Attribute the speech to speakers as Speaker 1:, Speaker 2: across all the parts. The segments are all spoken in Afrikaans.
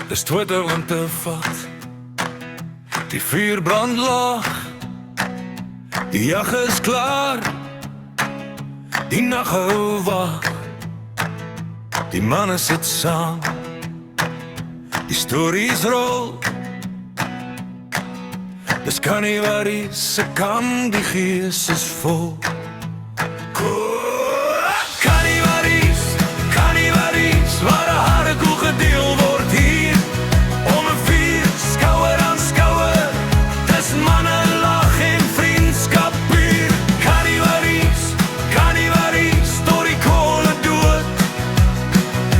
Speaker 1: Dis tweede winter vat. Die vuur brand laag. Die jag is klaar. Die nag hou wag. Die manne sit saam. Die stories rol. Dis Januarie se kam, die gees is vol. Januaries, waar 'n harde koel gedeel word hier. Om 'n vuur, skouer aan skouer. Dis manne lag en vriendskap puur. Januaries, tot die kolle dood.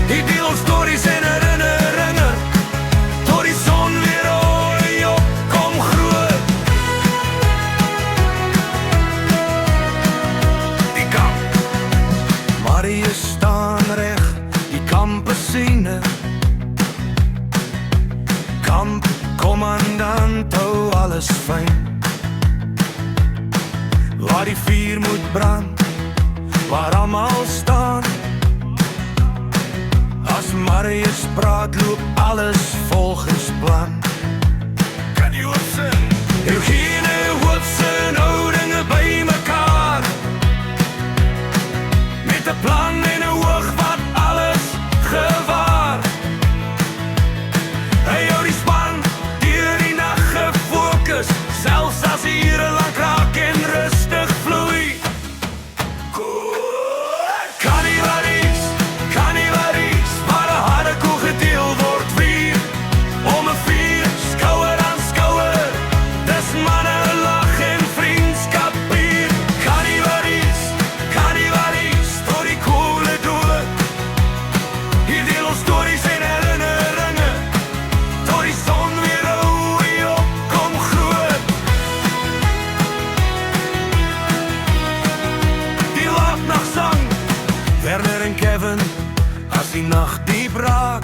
Speaker 1: Die deel ons stories en herinneringe. Tot die son weer ooi op kom groot. Die kamp, Marius staan reg. Die kampesine. Kampkommandant hou alles fyn. Waar die vuur moet brand, waar almal staan. As Marius praat, loop alles volgens plan. Kan jy hoop sing? Eugene hoop sin, hou dinge by mekaar. Met 'n plan en 'n oog wat alles gewaar. Hy hou die span deur die nag gefokus, selfs as ure lank raak en rustig vloei. Januaries, waar 'n harde koel gedeel word vier. Om 'n vuur, skouer aan skouer. Dis manne lag en vriendskap bier. Januaries, tot die koele dood. Hier deel ons stories en herinneringe. Tot die son weer ooi op kom groot. Die laatnagtsang, Werner en Kevin, as die nag diep raak,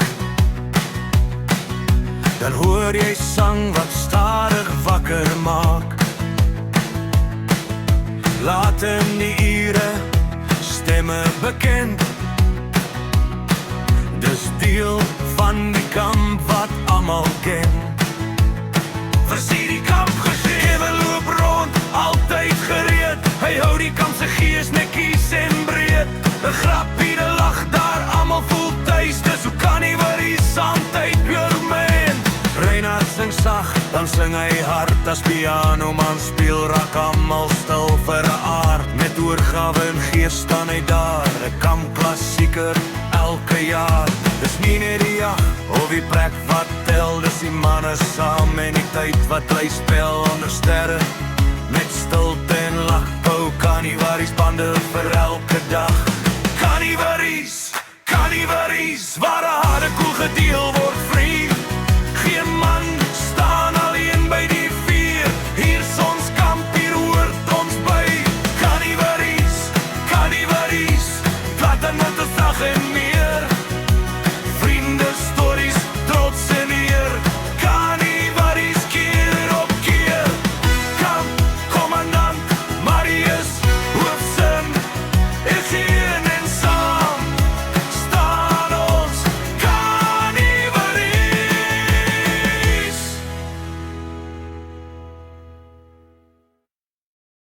Speaker 1: dan hoor jy sang wat stadig wakker maak. Laat in die ure, stemme bekend. Dis deel van die kamp wat almal ken. Versier die kamp gegewe, loop rond, altyd gereed. Hy hou die kamp se gees netjies en breed. 'n grappie, 'n lag daar, almal voel tuis. Dis hoe Januarie saamtyd pure man. Reinhard sing sag, dan sing hy hard. As piano man speel, raak almal stil vir 'n aard. Met oorgawe en gees staan hy daar, 'n kampklassieker elke jaar. Dis nie net die jag of die plek wat tel, dis die manne saam en die tyd wat bly spel onder sterre. Met stilte en lag bou Januaries bande vir elke dag. Januaries, waar 'n harde koel gedeel